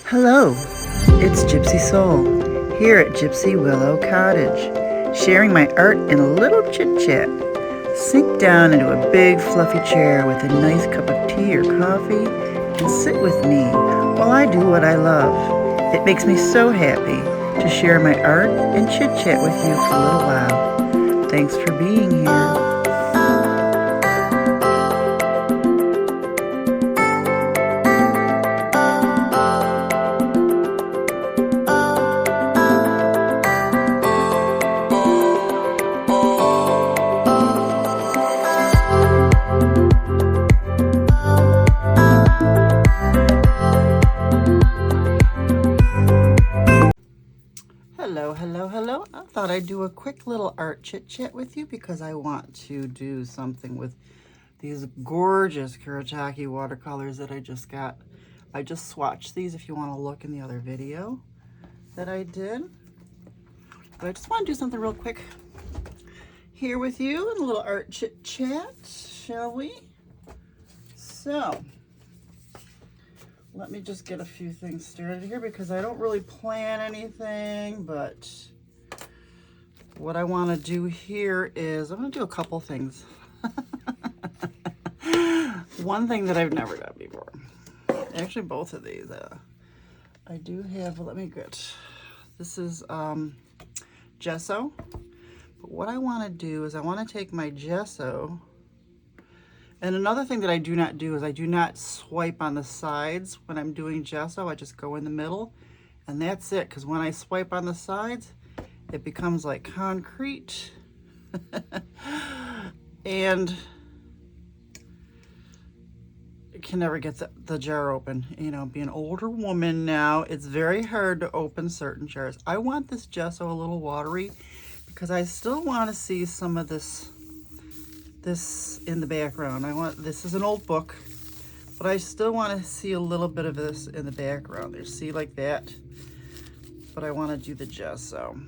Hello, it's Gypsy Soul here at Gypsy Willow Cottage, sharing my art in a little chit-chat. Sink down into a big fluffy chair with a nice cup of tea or coffee and sit with me while I do what I love. It makes me so happy to share my art and chit-chat with you for a little while. Thanks for being here. Hello. I thought I'd do a quick little art chit chat with you because I want to do something with these gorgeous Kuretake watercolors that I just got. I just swatched these if you want to look in the other video that I did. But I just want to do something real quick here with you in a little art chit chat, shall we? So, let me just get a few things started here because I don't really plan anything, but what I want to do here is I'm going to do a couple things. One thing that I've never done before. Actually, both of these. I do have, let me get, this is gesso. But what I want to do is I want to take my gesso, and another thing that I do not do is I do not swipe on the sides when I'm doing gesso. I just go in the middle, and that's it. Because when I swipe on the sides, it becomes like concrete. And it can never get the jar open. You know, being an older woman now, it's very hard to open certain jars. I want this gesso a little watery because I still want to see some of this in the background. This is an old book, but I still want to see a little bit of this in the background there. See, like that. But I want to do the gesso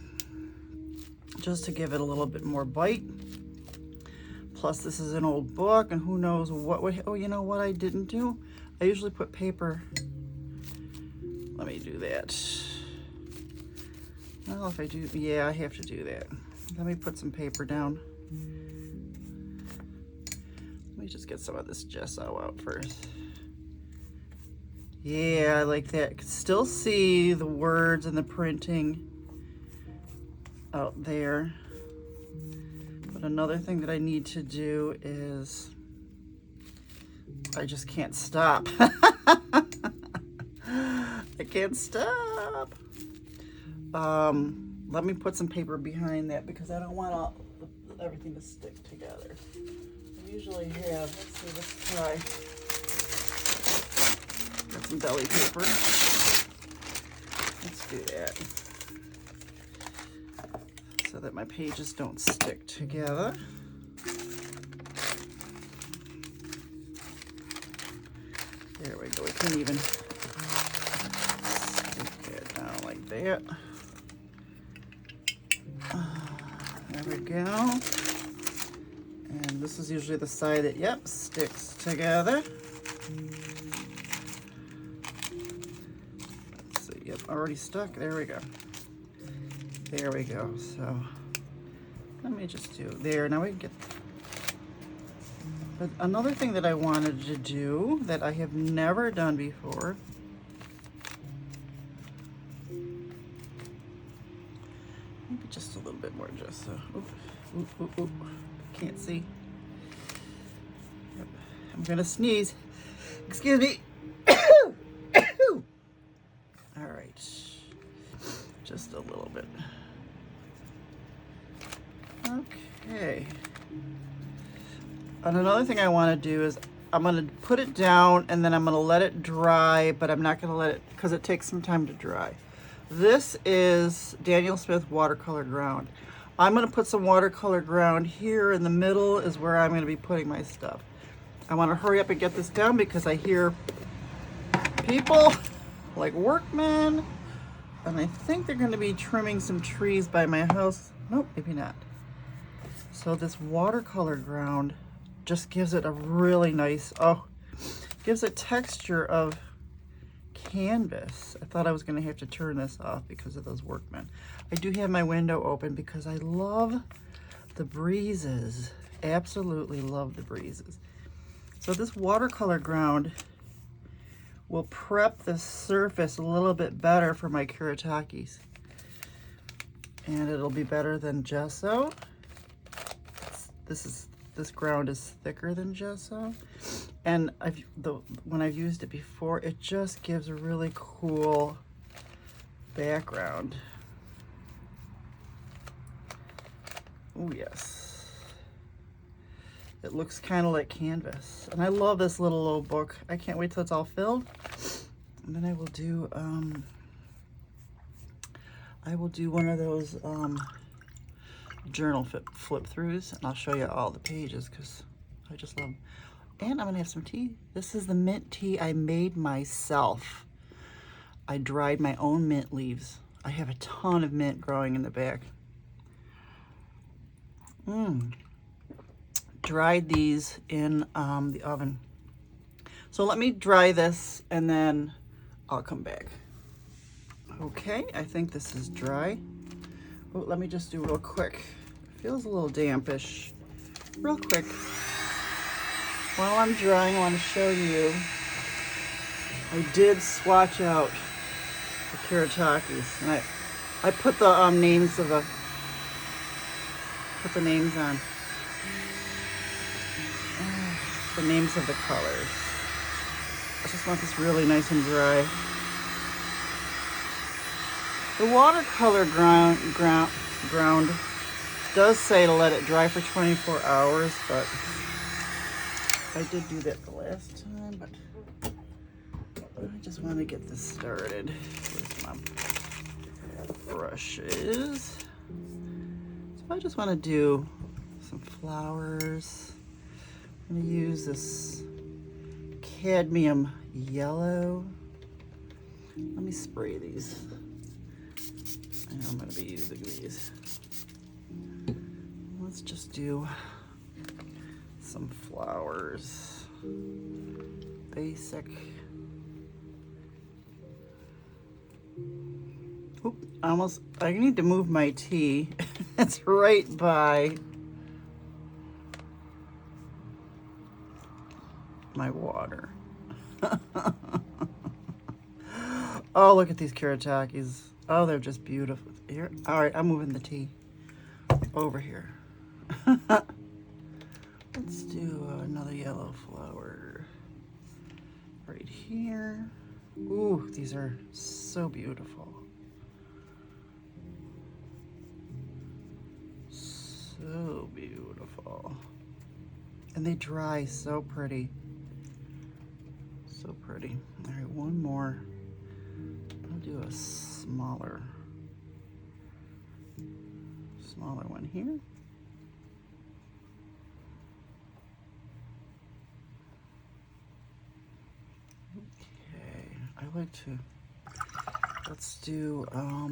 just to give it a little bit more bite. Plus, this is an old book, and who knows what would, oh, you know what I didn't do? I usually put paper. Let me do that. Well, if I do, yeah, I have to do that. Let me put some paper down. Let me just get some of this gesso out first. Yeah, I like that. You can still see the words and the printing out there. But another thing that I need to do is, I just can't stop. I can't stop. Let me put some paper behind that because I don't want everything to stick together. I usually have, let's see, let's try. Got some belly paper. Let's do that so that my pages don't stick together. There we go. We can even stick it down like that. There we go. And this is usually the side that, yep, sticks together. Let's see, yep, already stuck. There we go. There we go. So let me just do there. Now we can get. But another thing that I wanted to do that I have never done before. Maybe just a little bit more gesso. Oop. Can't see. Yep. I'm gonna sneeze. Excuse me. All right. Just a little bit. Okay. And another thing I want to do is I'm going to put it down and then I'm going to let it dry, but I'm not going to let it, because it takes some time to dry. This is Daniel Smith watercolor ground. I'm going to put some watercolor ground here in the middle is where I'm going to be putting my stuff. I want to hurry up and get this down because I hear people like workmen, and I think they're going to be trimming some trees by my house. Nope, maybe not. So this watercolor ground just gives it a really nice, gives a texture of canvas. I thought I was going to have to turn this off because of those workmen. I do have my window open because I love the breezes. Absolutely love the breezes. So this watercolor ground will prep the surface a little bit better for my Kuretakes. And it'll be better than gesso. This ground is thicker than gesso. And when I've used it before, it just gives a really cool background. Oh yes. It looks kind of like canvas. And I love this little old book. I can't wait till it's all filled. And then I will do one of those journal flip throughs, and I'll show you all the pages because I just love them. And I'm gonna have some tea. This is the mint tea I made myself. I dried my own mint leaves. I have a ton of mint growing in the back. Dried these in the oven. So let me dry this and then I'll come back. Okay, I think this is dry. Oh, let me just do real quick. It feels a little dampish. Real quick. While I'm drying, I want to show you, I did swatch out the Kuretakes, and I put the names of the names on. The names of the colors. I just want this really nice and dry. The watercolor ground does say to let it dry for 24 hours, but I did do that the last time, but I just want to get this started with my brushes. So I just want to do some flowers. I'm going to use this cadmium yellow. Let me spray these. I know I'm going to be using these. Let's just do some flowers. Basic. Oop, I need to move my tea. It's right by my water. Oh, look at these Kuretakes. Oh, they're just beautiful. Here. All right, I'm moving the tea over here. Let's do another yellow flower right here. Ooh, these are so beautiful. So beautiful. And they dry so pretty. So pretty. All right, one more. I'll do a smaller one here. Okay, I like to, let's do, I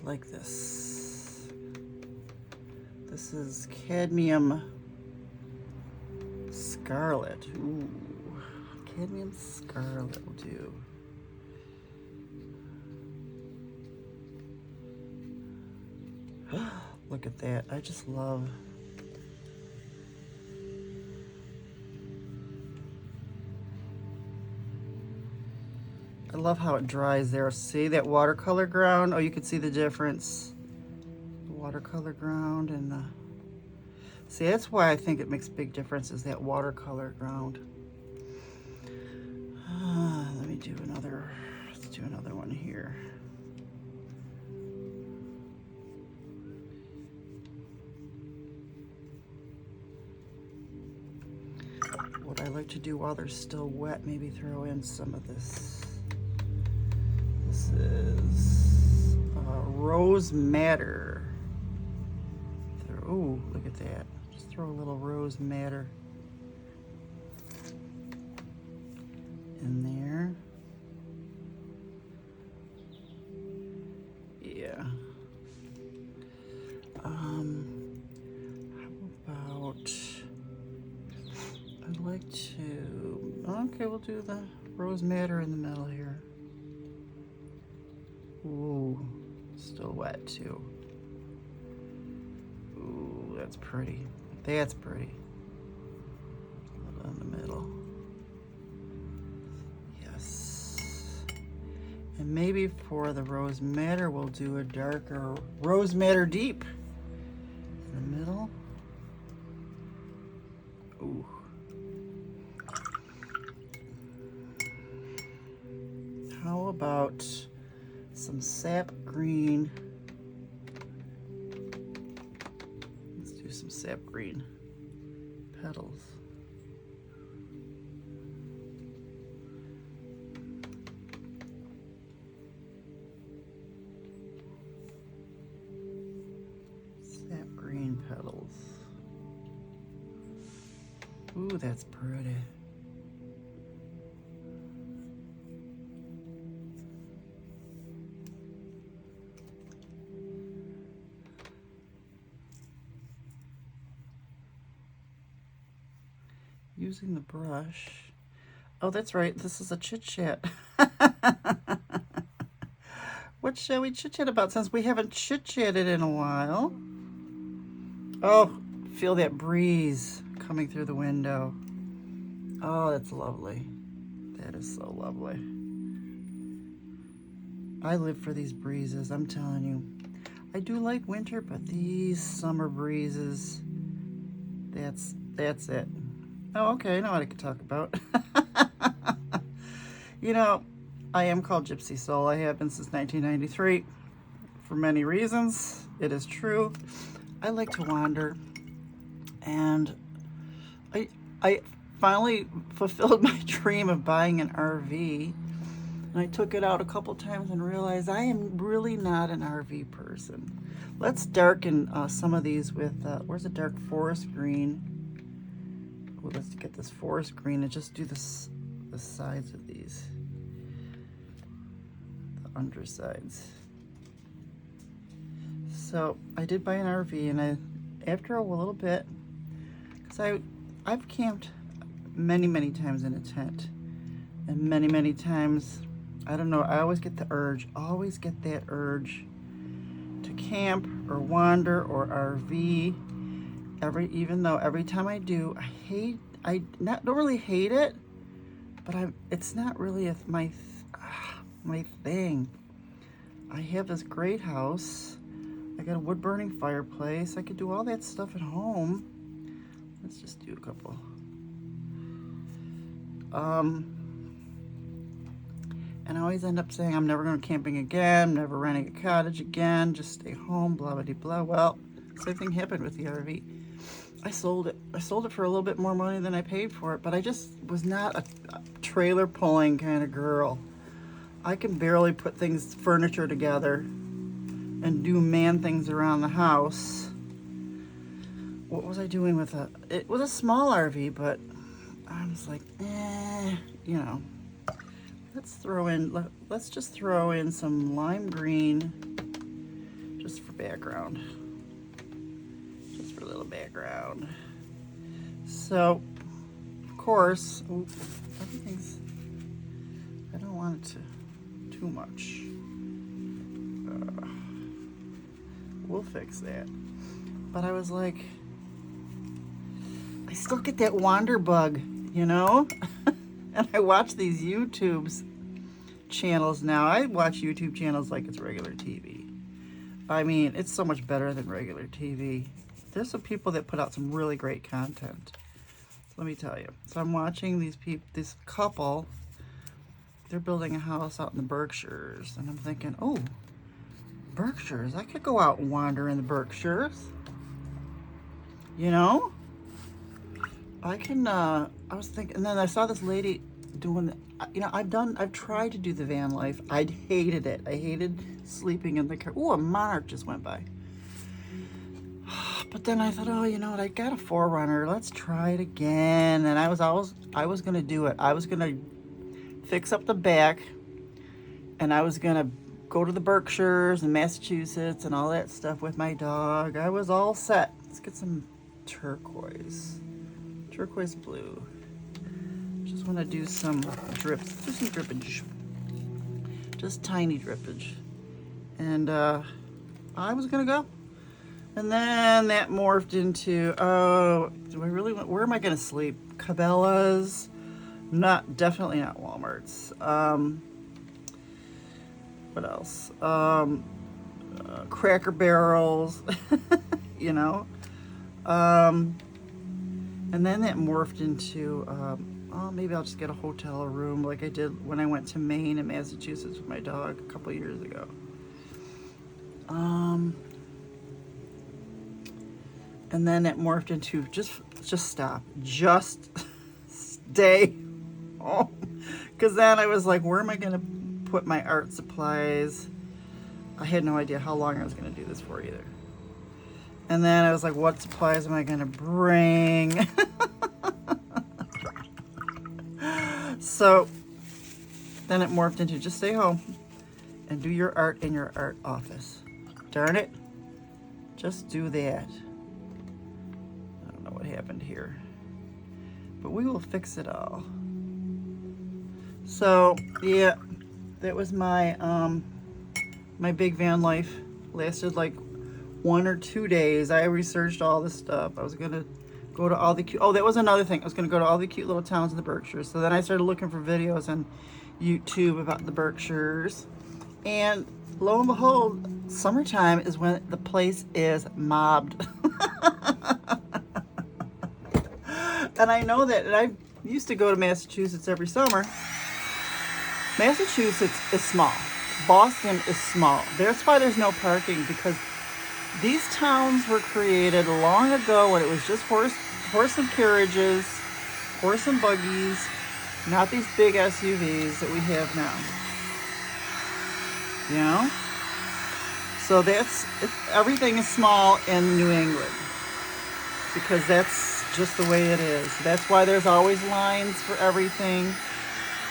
like this. This is cadmium scarlet. Ooh, cadmium scarlet will do. Look at that. I just love. I love how it dries there. See that watercolor ground? Oh, you can see the difference. The watercolor ground and the... See, that's why I think it makes big difference is that watercolor ground. Let me do another, let's do another one here. What I like to do while they're still wet, maybe throw in some of this. This is rose madder. Oh, look at that. Just throw a little rose madder in there. Yeah. How about, I'd like to, okay, we'll do the rose madder in the middle here. Ooh, still wet too. Ooh, that's pretty. That's pretty. A little in the middle. Yes. And maybe for the rose madder, we'll do a darker rose madder deep in the middle. Ooh. How about some sap green? Let's do some sap green petals. Sap green petals. Ooh, that's pretty. Using the brush. Oh, that's right. This is a chit chat. What shall we chit chat about since we haven't chit chatted in a while? Oh, feel that breeze coming through the window. Oh, that's lovely. That is so lovely. I live for these breezes, I'm telling you. I do like winter, but these summer breezes, that's it. Oh, okay, I know what I could talk about. You know, I am called Gypsy Soul. I have been since 1993 for many reasons. It is true. I like to wander, and I finally fulfilled my dream of buying an RV. And I took it out a couple times and realized I am really not an RV person. Let's darken some of these with, where's the dark forest green? Well, let's get this forest green and just do the sides of these, the undersides. So I did buy an RV, and after a little bit, because I've camped many times in a tent, and many times, I don't know, I always get that urge to camp or wander or RV. Even though every time I do, I don't really hate it, but it's not really my thing. I have this great house. I got a wood burning fireplace. I could do all that stuff at home. Let's just do a couple. And I always end up saying I'm never going camping again, never renting a cottage again, just stay home, blah blah blah. Well, same thing happened with the RV. I sold it. I sold it for a little bit more money than I paid for it, but I just was not a trailer pulling kind of girl. I can barely put furniture together and do man things around the house. What was I doing with it? It was a small RV, but I was like, you know. Let's just throw in some lime green just for background. Just for a little background. So, of course, I don't want it to too much. We'll fix that. But I was like, I still get that wander bug, you know? And I watch these YouTube channels now. I watch YouTube channels like it's regular TV. I mean, it's so much better than regular TV. There's some people that put out some really great content. Let me tell you. So I'm watching this couple. They're building a house out in the Berkshires. And I'm thinking, oh, Berkshires. I could go out and wander in the Berkshires. You know? I was thinking, and then I saw this lady doing, I've tried to do the van life. I hated it. I hated sleeping in the car. Oh, a monarch just went by. But then I thought, oh, you know what? I got a 4Runner. Let's try it again. And I was going to do it. I was going to fix up the back, and I was going to go to the Berkshires and Massachusetts and all that stuff with my dog. I was all set. Let's get some turquoise blue. gonna do some drips, just some drippage, just tiny drippage. And I was gonna go. And then that morphed into, oh, do I really want, where am I gonna sleep? Cabela's? Definitely not Walmart's. What else? Cracker Barrels, you know? And then that morphed into, oh, maybe I'll just get a hotel room like I did when I went to Maine and Massachusetts with my dog a couple years ago. And then it morphed into just stop, just stay home. Because then I was like, where am I going to put my art supplies? I had no idea how long I was going to do this for either. And then I was like, what supplies am I going to bring? So then it morphed into just stay home and do your art in your art office. Darn it. Just do that. I don't know what happened here, but we will fix it all. So yeah, that was my my big van life. Lasted like 1 or 2 days. I researched all this stuff. I was gonna go to all the cute, oh, that was another thing. I was gonna go to all the cute little towns in the Berkshires. So then I started looking for videos on YouTube about the Berkshires. And lo and behold, summertime is when the place is mobbed. And I know that, and I used to go to Massachusetts every summer. Massachusetts is small. Boston is small. That's why there's no parking, because these towns were created long ago when it was just horse and carriages, horse and buggies, not these big SUVs that we have now. You know? So everything is small in New England, because that's just the way it is. That's why there's always lines for everything.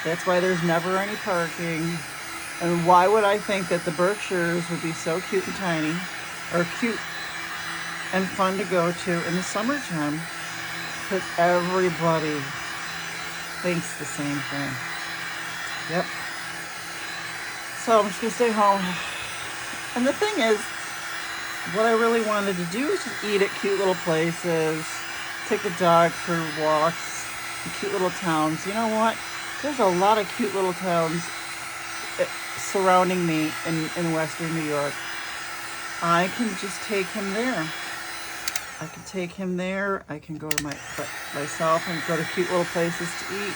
That's why there's never any parking. And why would I think that the Berkshires would be so cute and tiny, or cute and fun to go to in the summertime? Because everybody thinks the same thing. Yep. So I'm just gonna stay home. And the thing is, what I really wanted to do is just eat at cute little places, take the dog for walks in cute little towns. You know what? There's a lot of cute little towns surrounding me in Western New York. I can just take him there. I can take him there. I can go to myself and go to cute little places to eat.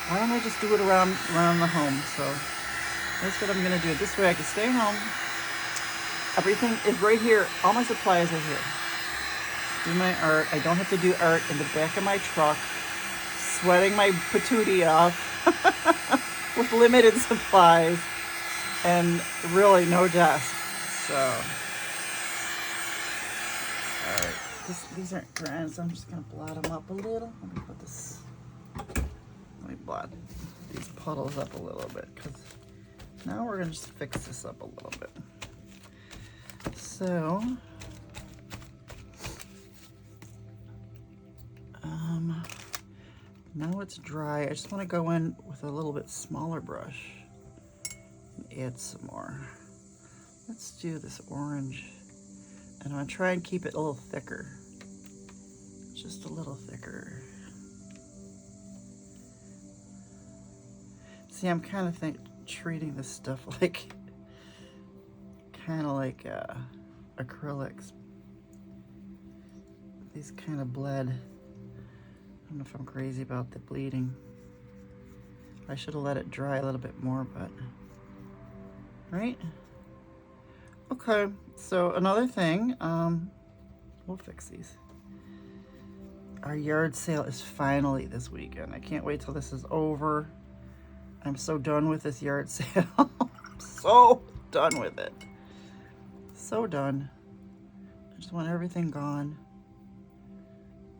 Why don't I just do it around the home? So that's what I'm gonna do. This way I can stay home. Everything is right here. All my supplies are here. Do my art. I don't have to do art in the back of my truck, sweating my patootie off with limited supplies and really no desk. So, all right. These aren't grand, so I'm just gonna blot them up a little. Let me blot these puddles up a little bit, because now we're gonna just fix this up a little bit. So, now it's dry. I just want to go in with a little bit smaller brush and add some more. Let's do this orange, and I'm gonna try and keep it a little thicker, just a little thicker. See, I'm kind of treating this stuff like, kind of like acrylics. These kind of bled. I don't know if I'm crazy about the bleeding. I should have let it dry a little bit more, but, right? Okay, so another thing, we'll fix these. Our yard sale is finally this weekend. I can't wait till this is over. I'm so done with this yard sale. I'm so done with it. So done. I just want everything gone.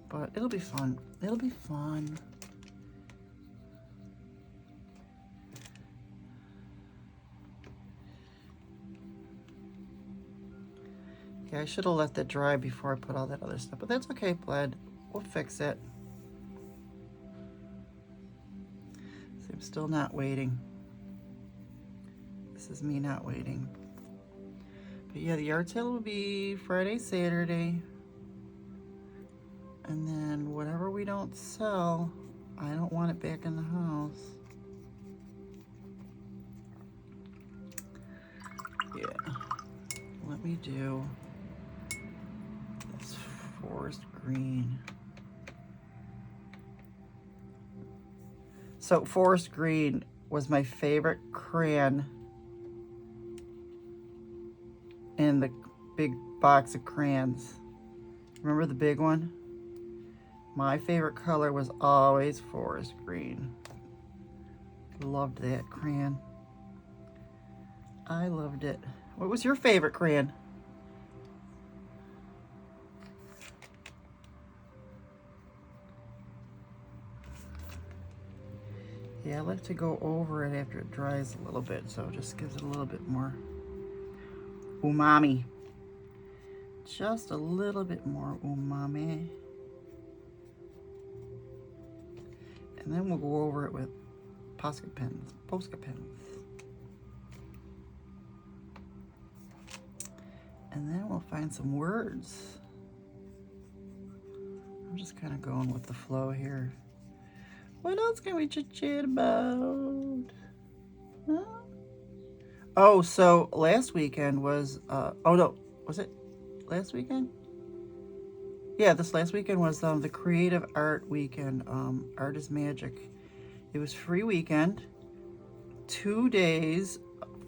But it'll be fun. It'll be fun. Yeah, I should have let that dry before I put all that other stuff, but that's okay, bled. We'll fix it. See, I'm still not waiting. This is me not waiting. But yeah, the yard sale will be Friday, Saturday. And then whatever we don't sell, I don't want it back in the house. Yeah. Let me do this forest green. So forest green was my favorite crayon in the big box of crayons. Remember the big one? My favorite color was always forest green. Loved that crayon. I loved it. What was your favorite crayon? Yeah, I like to go over it after it dries a little bit, so it just gives it a little bit more umami. Just a little bit more umami. And then we'll go over it with Posca pens. And then we'll find some words. I'm just kind of going with the flow here. What else can we chit-chat about? Huh? Oh, so last weekend was, oh no, was it last weekend? Yeah, this last weekend was the Creative Art Weekend, Art is Magic. It was free weekend, 2 days,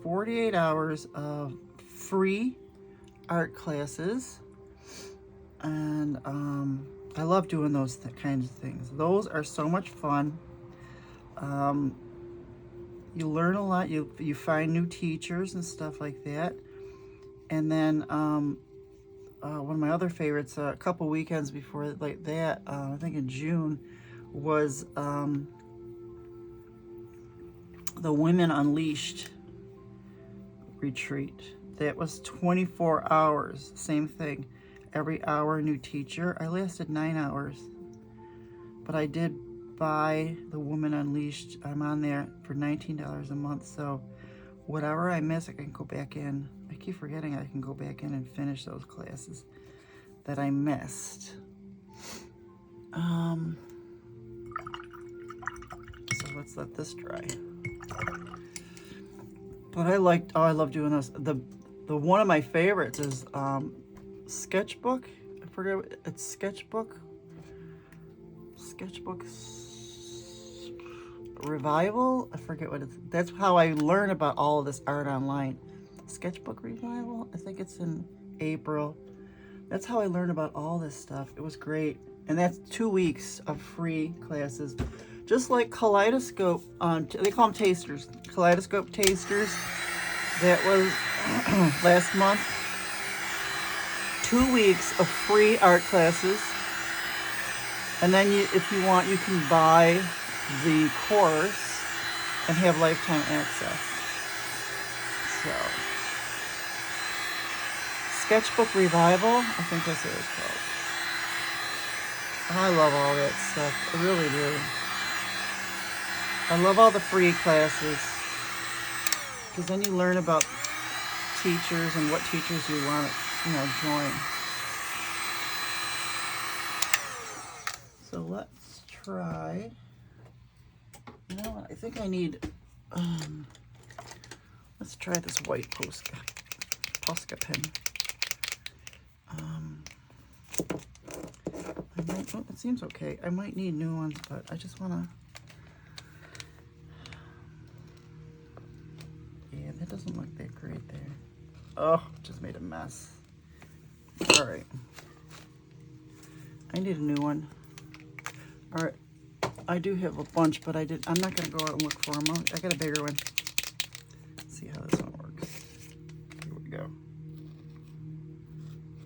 48 hours of free art classes. And I love doing those kinds of things. Those are so much fun. You learn a lot. You find new teachers and stuff like that. And then one of my other favorites, a couple weekends before like that, I think in June, was the Women Unleashed retreat. That was 24 hours, same thing. Every hour, new teacher. I lasted 9 hours, but I did buy the Woman Unleashed. I'm on there for $19 a month, so whatever I miss, I can go back in. I keep forgetting I can go back in and finish those classes that I missed. So let's let this dry. But I love doing those. The one of my favorites is Sketchbook. I forget what it's Sketchbook Revival. I forget what it's. That's how I learn about all of this art online. Sketchbook Revival. I think it's in April. That's how I learned about all this stuff. It was great, and that's 2 weeks of free classes, just like Kaleidoscope. They call them tasters. Kaleidoscope tasters. That was last month. 2 weeks of free art classes. And then if you want, you can buy the course and have lifetime access. So, Sketchbook Revival, I think that's what it's called. I love all that stuff. I really do. I love all the free classes, because then you learn about teachers and what teachers you want to, join. So let's try. You know what? I think I need. Let's try this white Posca pen. It seems okay. I might need new ones, but I just want to. Yeah, that doesn't look that great there. Oh, just made a mess. All right. I need a new one. All right. I do have a bunch, but I'm not going to go out and look for them. I got a bigger one. Let's see how this one works. Here we go.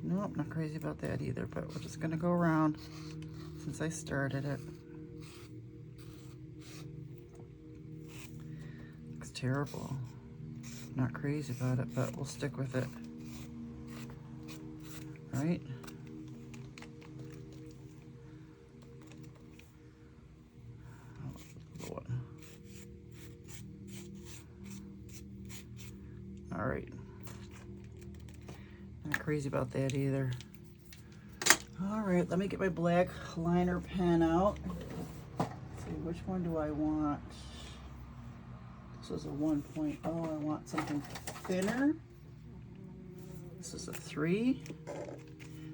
Nope, not crazy about that either, but we're just going to go around since I started it. Looks terrible. Not crazy about it, but we'll stick with it. Right? crazy about that either. All right, let me get my black liner pen out. Let's see, which one do I want? This is a 1.0. I want something thinner. This is a 3.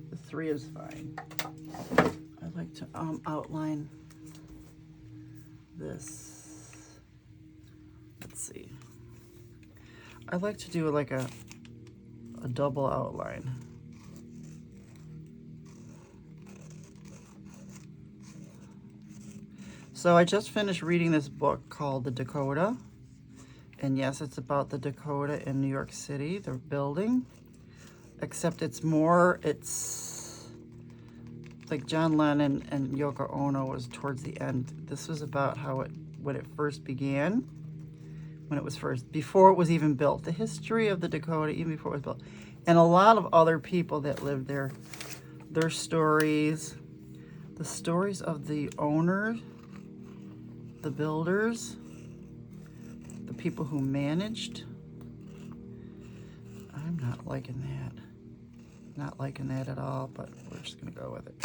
The 3 is fine. I'd like to outline this. Let's see. I like to do like a double outline. So I just finished reading this book called The Dakota. And yes, it's about the Dakota in New York City, the building. Except it's like John Lennon and Yoko Ono was towards the end. This was about when it first began, before it was even built. The history of the Dakota, even before it was built. And a lot of other people that lived there, their stories, the stories of the owners, the builders, the people who managed. I'm not liking that. Not liking that at all, but we're just gonna go with it.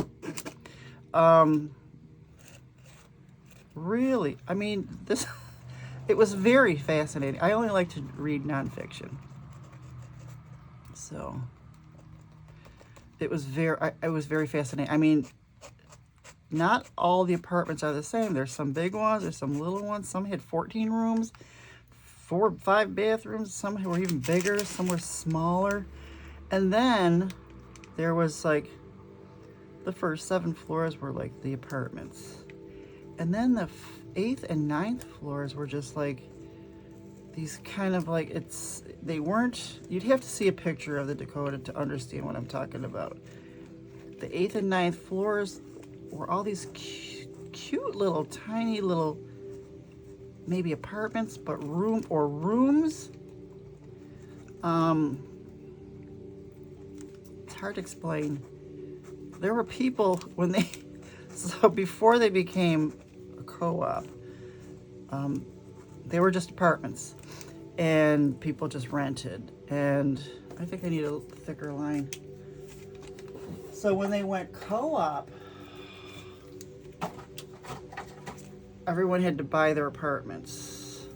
Really, I mean, it was very fascinating. I only like to read nonfiction. So it was very fascinating. I mean, not all the apartments are the same. There's some big ones, there's some little ones. Some had 14 rooms, 4, 5 bathrooms. Some were even bigger, some were smaller. And then there was like, the first 7 floors were like the apartments. And then the 8th and 9th floors were just like these kind of like, you'd have to see a picture of the Dakota to understand what I'm talking about. The 8th and 9th floors were all these cute little, tiny little, maybe apartments, but rooms. It's hard to explain. There were people so before they became a co-op, they were just apartments and people just rented. And I think I need a thicker line. So when they went co-op, everyone had to buy their apartments.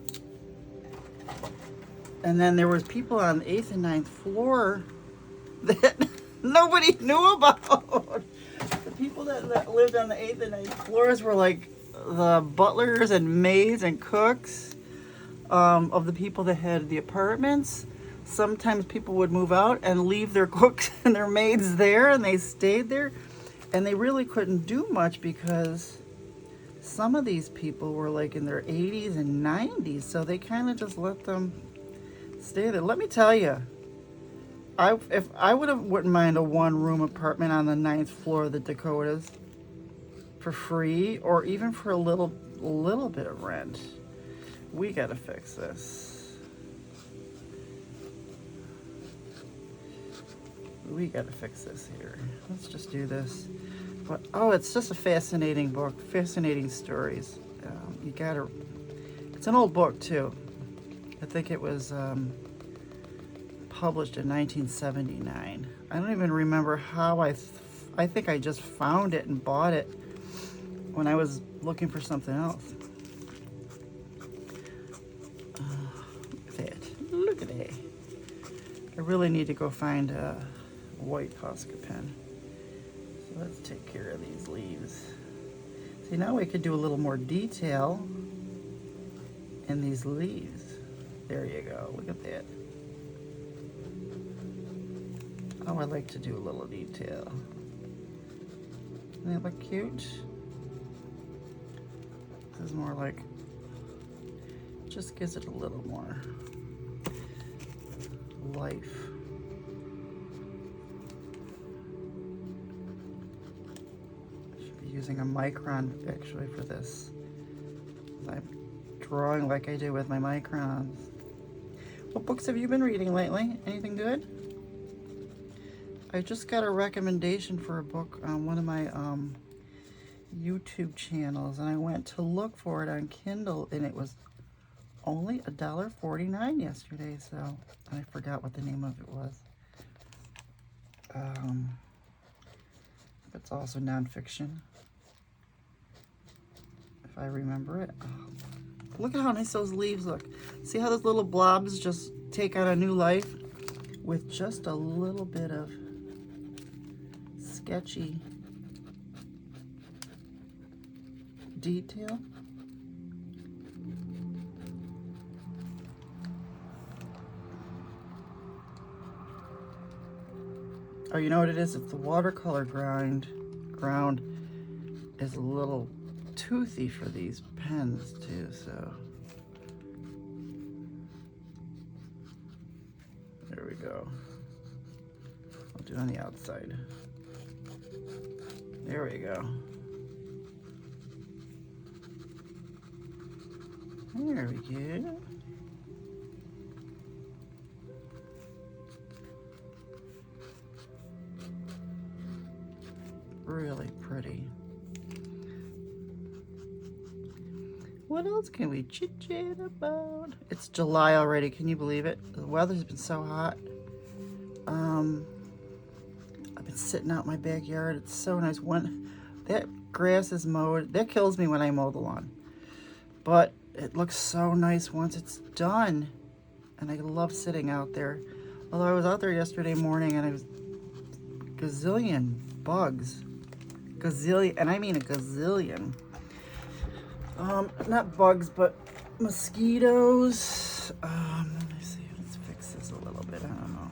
And then there was people on the 8th and 9th floor that nobody knew about. The people that lived on the 8th and 9th floors were like the butlers and maids and cooks of the people that had the apartments. Sometimes people would move out and leave their cooks and their maids there, and they stayed there. And they really couldn't do much because some of these people were like in their 80s and 90s, so they kind of just let them stay there. Let me tell you, if I wouldn't mind a 1-room apartment on the 9th floor of the Dakotas for free, or even for a little bit of rent. We gotta fix this. We gotta fix this here. Let's just do this. But it's just a fascinating book, fascinating stories. It's an old book too. I think it was published in 1979. I don't even remember how I think I just found it and bought it when I was looking for something else. Look at that. I really need to go find a white Posca pen. So let's take care of these leaves. See, now we could do a little more detail in these leaves. There you go. Look at that. Oh, I like to do a little detail. Doesn't that look cute? This is more like, just gives it a little more life. I should be using a micron actually for this. I'm drawing like I do with my microns. What books have you been reading lately? Anything good? I just got a recommendation for a book on one of my YouTube channels, and I went to look for it on Kindle, and it was only $1.49 yesterday, so I forgot what the name of it was. It's also nonfiction, if I remember it. Oh, look at how nice those leaves look. See how those little blobs just take on a new life with just a little bit of sketchy detail. Oh, you know what it is? It's the watercolor ground is a little toothy for these pens too, so there we go. I'll do it on the outside. There we go. There we go. Really pretty. What else can we chit-chat about? It's July already, can you believe it? The weather's been so hot. I've been sitting out in my backyard. It's so nice. When that grass is mowed, that kills me when I mow the lawn. But it looks so nice once it's done. And I love sitting out there. Although I was out there yesterday morning and I was gazillion bugs. Gazillion, and I mean a gazillion. Not bugs, but mosquitoes. Let me see, let's fix this a little bit. I don't know.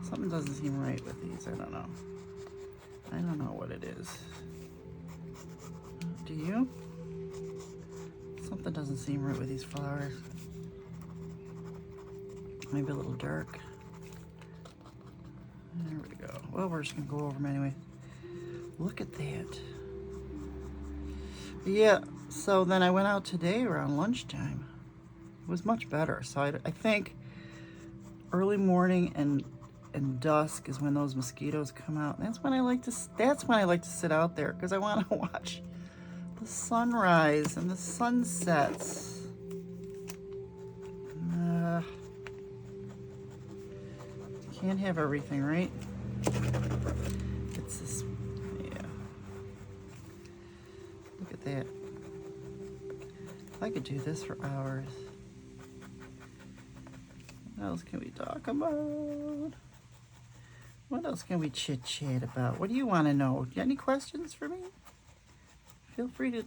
Something doesn't seem right with these. I don't know. I don't know what it is. Do you? Something doesn't seem right with these flowers. Maybe a little dark. There we go. Well, we're just gonna go over them anyway. Look at that. Yeah, so then I went out today around lunchtime. It was much better. So I think early morning and dusk is when those mosquitoes come out. And that's when I like to sit out there because I want to watch the sunrise and the sunsets. Can't have everything, right? It's this, yeah. Look at that. I could do this for hours. What else can we talk about? What else can we chit-chat about? What do you want to know? You got any questions for me? Feel free to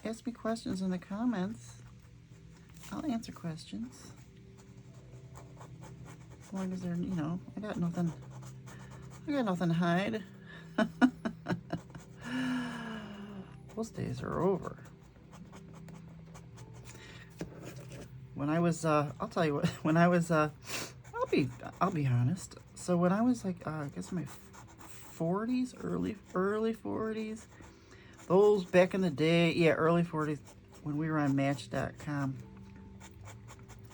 ask me questions in the comments. I'll answer questions. As long as they're, you know, I got nothing to hide. Those days are over. When I was, I'll tell you what, when I was, I'll be honest. So when I was like, I guess my 40s, early 40s, those back in the day, yeah, early 40s, when we were on Match.com,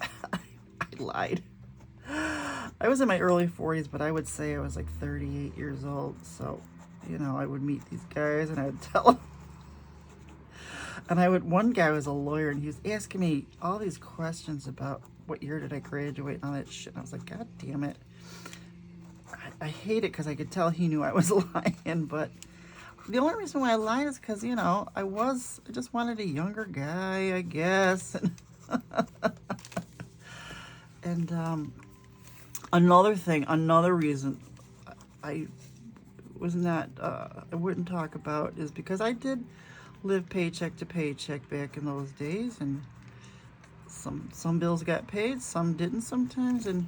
I lied. I was in my early 40s, but I would say I was like 38 years old. So, you know, I would meet these guys and I would tell them. And one guy was a lawyer and he was asking me all these questions about what year did I graduate and all that shit. And I was like, God damn it. I hate it because I could tell he knew I was lying. But the only reason why I lied is because, you know, I just wanted a younger guy, I guess. And another reason I wouldn't talk about is because I did live paycheck to paycheck back in those days, and some bills got paid, some didn't sometimes, and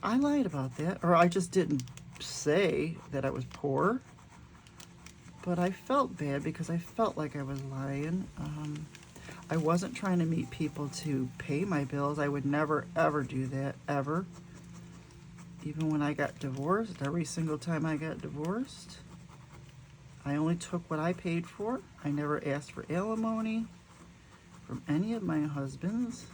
I lied about that, or I just didn't say that I was poor, but I felt bad because I felt like I was lying. I wasn't trying to meet people to pay my bills. I would never, ever do that, ever. Even when I got divorced, every single time I got divorced, I only took what I paid for. I never asked for alimony from any of my husbands.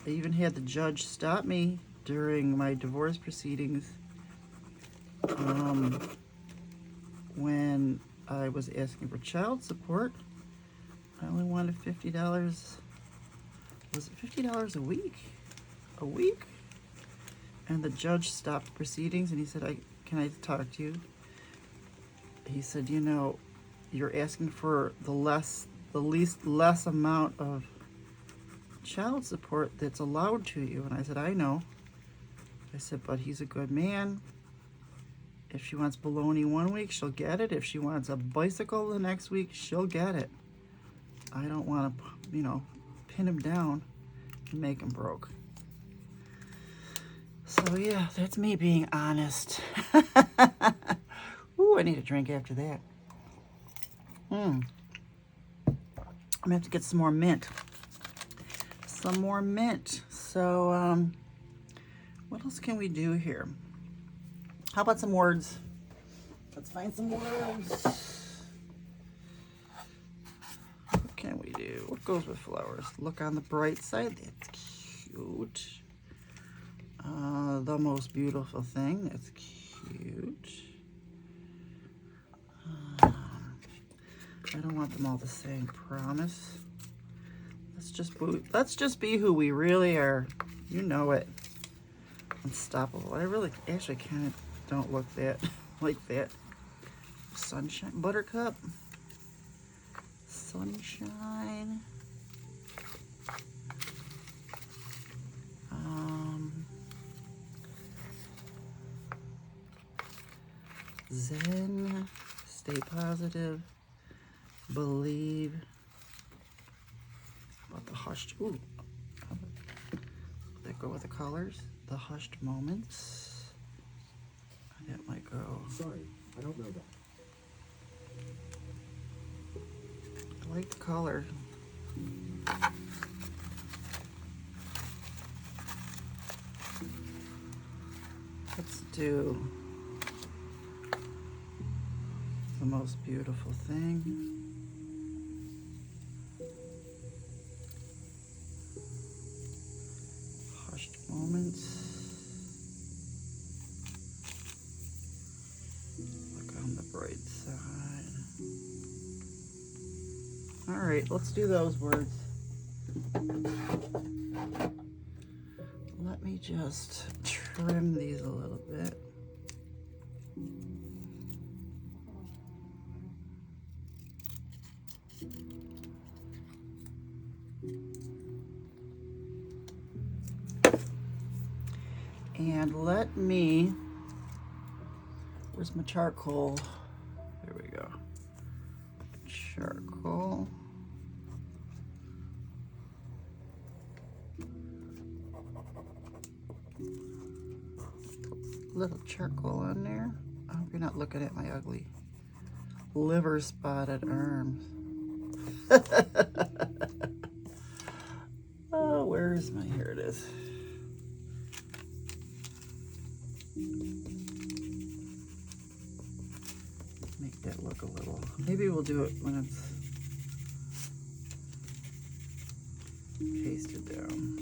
I even had the judge stop me during my divorce proceedings when I was asking for child support. I only wanted $50. Was it $50 a week? A week? And the judge stopped proceedings and he said, can I talk to you? He said, you know, you're asking for the least less amount of child support that's allowed to you. And I said, I know. I said, but he's a good man. If she wants bologna one week, she'll get it. If she wants a bicycle the next week, she'll get it. I don't want to, you know, pin him down and make him broke. So yeah, that's me being honest. Ooh, I need a drink after that. I'm gonna have to get some more mint. Some more mint. So, what else can we do here? How about some words? Let's find some words. What can we do? What goes with flowers? Look on the bright side. That's cute. The most beautiful thing. That's cute. I don't want them all the same. Promise. Let's just be who we really are. You know it. Unstoppable. I really actually kind of don't look that like that. Sunshine. Buttercup. Sunshine. Zen. Stay positive. Believe. About the hushed. Ooh. That go with the colors. The hushed moments. That might go. Sorry, I don't know that. I like the color. Let's do the most beautiful thing. Hushed moments. Look on the bright side. All right, let's do those words. Let me just trim these a little bit. And let me, where's my charcoal? There we go. Charcoal. Little charcoal on there. I hope you're not looking at my ugly liver spotted arms. Oh, where is my, here it is. Make that look a little, maybe we'll do it when it's pasted down.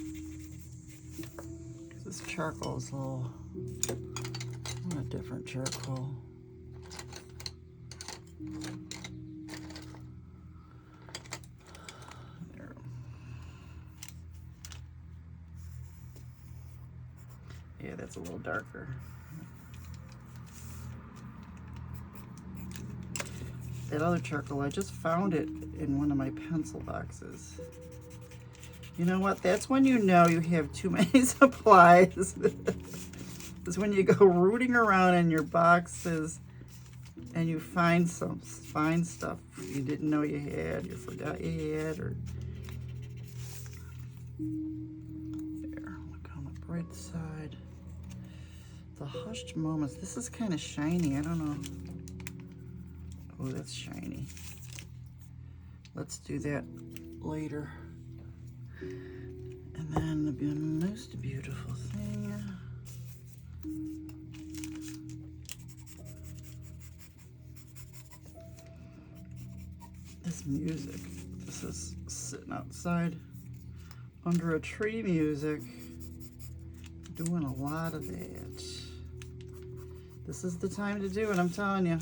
This charcoal is a little, I want a different charcoal. There. Yeah, that's a little darker. That other charcoal, I just found it in one of my pencil boxes. You know what? That's when you know you have too many supplies. It's when you go rooting around in your boxes and you find stuff you didn't know you had, you forgot you had, or there. Look on the bright side. The hushed moments. This is kind of shiny. I don't know. Oh, that's shiny. Let's do that later. And then the most beautiful thing. This music. This is sitting outside under a tree music. Doing a lot of that. This is the time to do it, I'm telling you.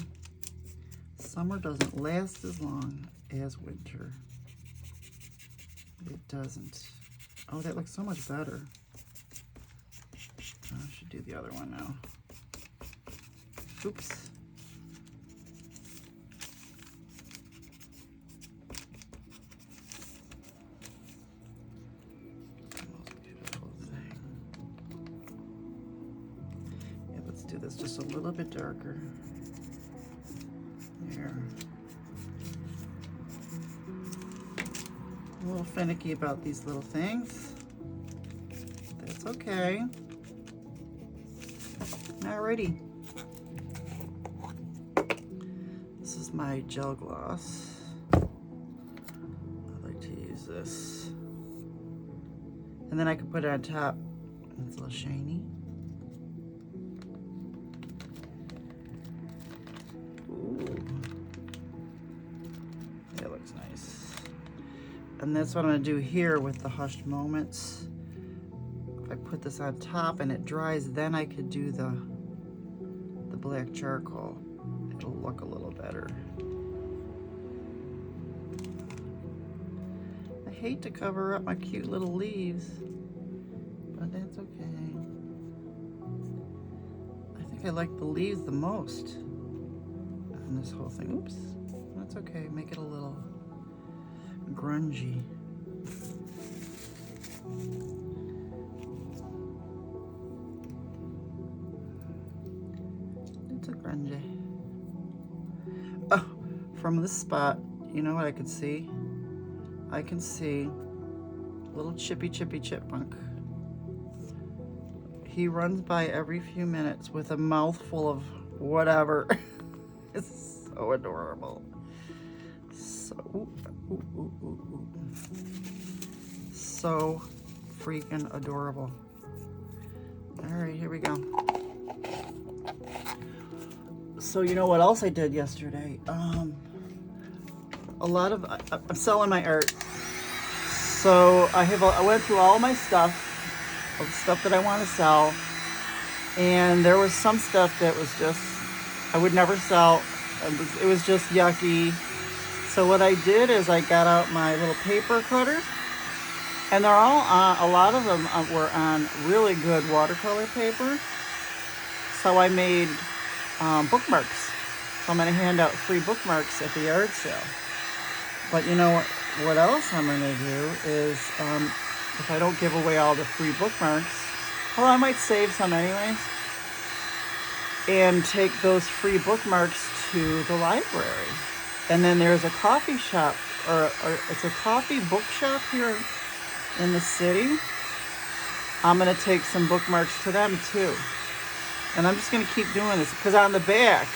Summer doesn't last as long as winter. It doesn't. Oh, that looks so much better. I should do the other one now. Oops. Yeah, let's do this just a little bit darker. There. A little finicky about these little things. That's okay. Alrighty. This is my gel gloss. I like to use this. And then I can put it on top. It's a little shiny. Ooh. That looks nice. And that's what I'm gonna do here with the Hushed Moments. If I put this on top and it dries, then I could do the black charcoal. It'll look a little better. I hate to cover up my cute little leaves, but that's okay. I think I like the leaves the most on this whole thing. Oops, that's okay. Make it a little grungy. It's a grungy. Oh, from this spot, you know what I could see? I can see little Chippy Chipmunk. He runs by every few minutes with a mouthful of whatever. It's so adorable. So, so freaking adorable. All right, here we go. So you know what else I did yesterday? I'm selling my art. So I went through all my stuff, all the stuff that I want to sell, and there was some stuff that was just, I would never sell. It was just yucky. So what I did is I got out my little paper cutter, and they're all on, a lot of them were on really good watercolor paper. So I made bookmarks. So I'm going to hand out free bookmarks at the yard sale. But you know what else I'm going to do is, if I don't give away all the free bookmarks, well, I might save some anyways, and take those free bookmarks to the library. And then there's a coffee shop, or it's a coffee bookshop here in the city. I'm going to take some bookmarks to them too. And I'm just going to keep doing this, because on the back,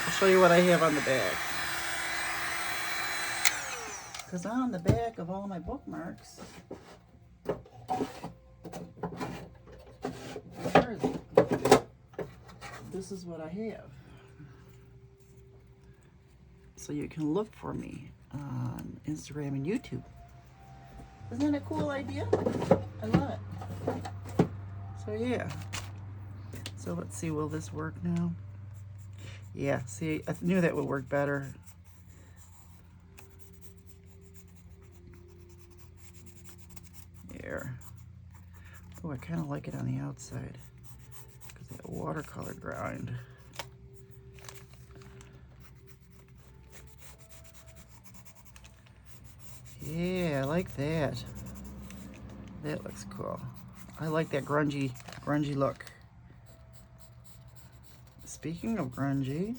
I'll show you what I have on the back. Because on the back of all my bookmarks, where is it? This is what I have. So you can look for me on Instagram and YouTube. Isn't that a cool idea? I love it. So yeah. So let's see, will this work now? Yeah, see, I knew that would work better. There. Oh, I kind of like it on the outside because of that watercolor grind. Yeah, I like that. That looks cool. I like that grungy look. Speaking of grungy,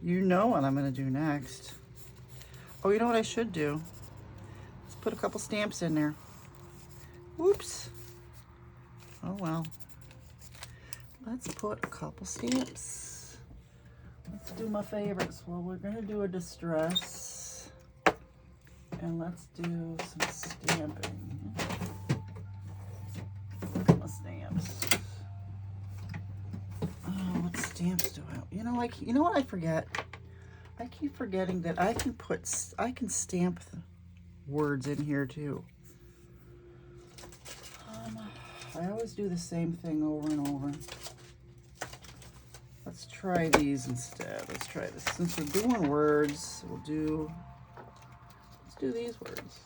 you know what I'm gonna do next. Oh, you know what I should do? Let's put a couple stamps in there. Whoops. Oh well. Let's put a couple stamps. Let's do my favorites. Well, we're gonna do a distress. And let's do some stamping. Look at my stamps. Oh, what stamps do I? You know what I forget? I keep forgetting that I can stamp the words in here too. I always do the same thing over and over. Let's try these instead. Let's try this. Since we're doing words, let's do these words.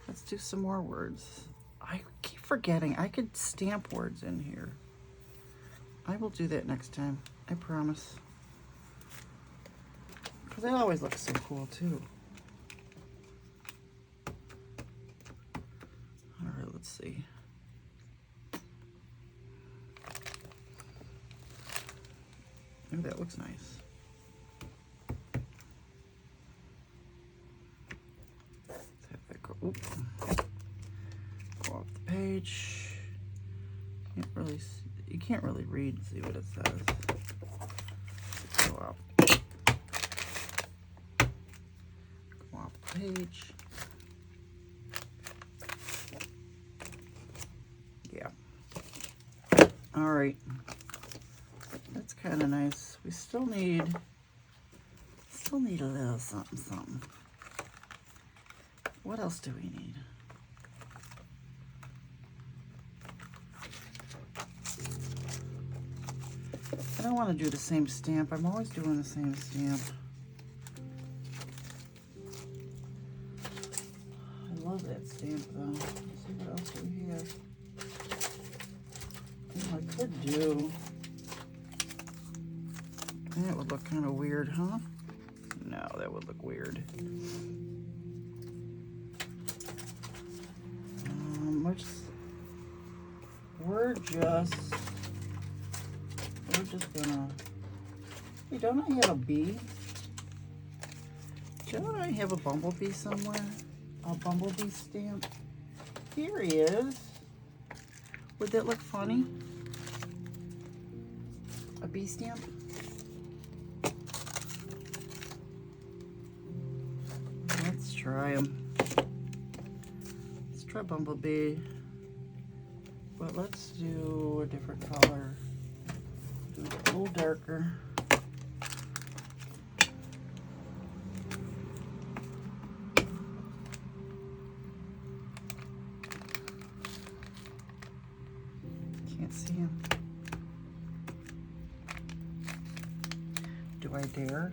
Let's do some more words. I keep forgetting. I could stamp words in here. I will do that next time. I promise. Because that always looks so cool too. All right, let's see. Ooh, that looks nice. Let's have that go. Oop. Go off the page. Can't really see, you can't really read and see what it says. Go up. Go off the page. Yeah. All right. That's kind of nice. We still need a little something, something. What else do we need? I don't want to do the same stamp. I'm always doing the same stamp. I love that stamp though. Let's see what else we have. Oh, I could do. That would look kind of weird, huh? No, that would look weird. We're just gonna. Hey, don't I have a bee? Don't I have a bumblebee somewhere? A bumblebee stamp? Here he is. Would that look funny? A bee stamp? Let's try him. Let's try bumblebee. But let's do a different color. Do it a little darker. Can't see him. Do I dare?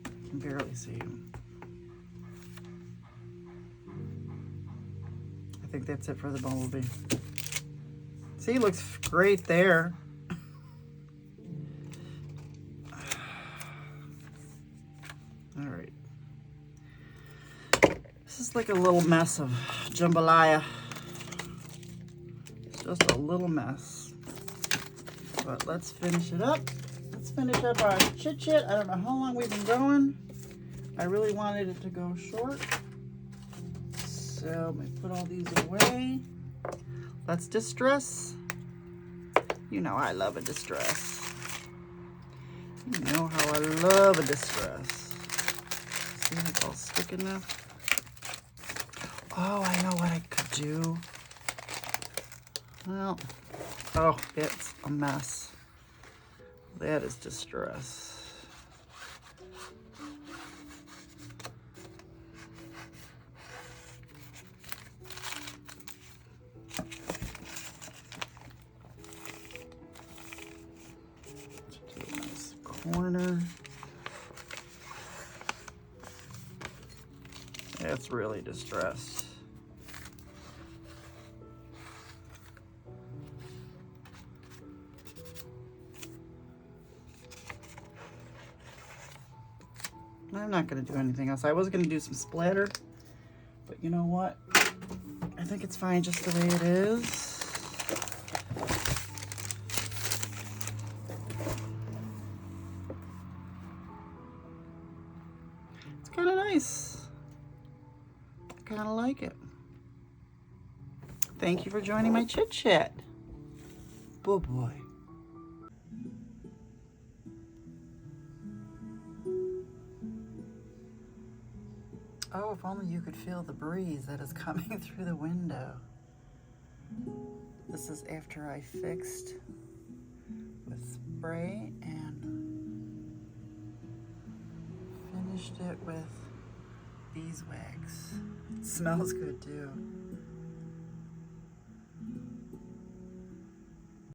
I can barely see him. I think that's it for the bumblebee. See, looks great there. All right. This is like a little mess of jambalaya. It's just a little mess. But let's finish it up. Let's finish up our chit chat. I don't know how long we've been going. I really wanted it to go short. So let me put all these away. Let's distress. You know I love a distress. You know how I love a distress. See if it's all sticking now. Oh, I know what I could do. Well, oh, it's a mess. That is distress. Corner. It's really distressed. I'm not going to do anything else. I was going to do some splatter, but you know what? I think it's fine just the way it is. I kind of like it. Thank you for joining my chit chat. Bye boy. Oh, if only you could feel the breeze that is coming through the window. This is after I fixed with spray and finished it with beeswax. It smells good too.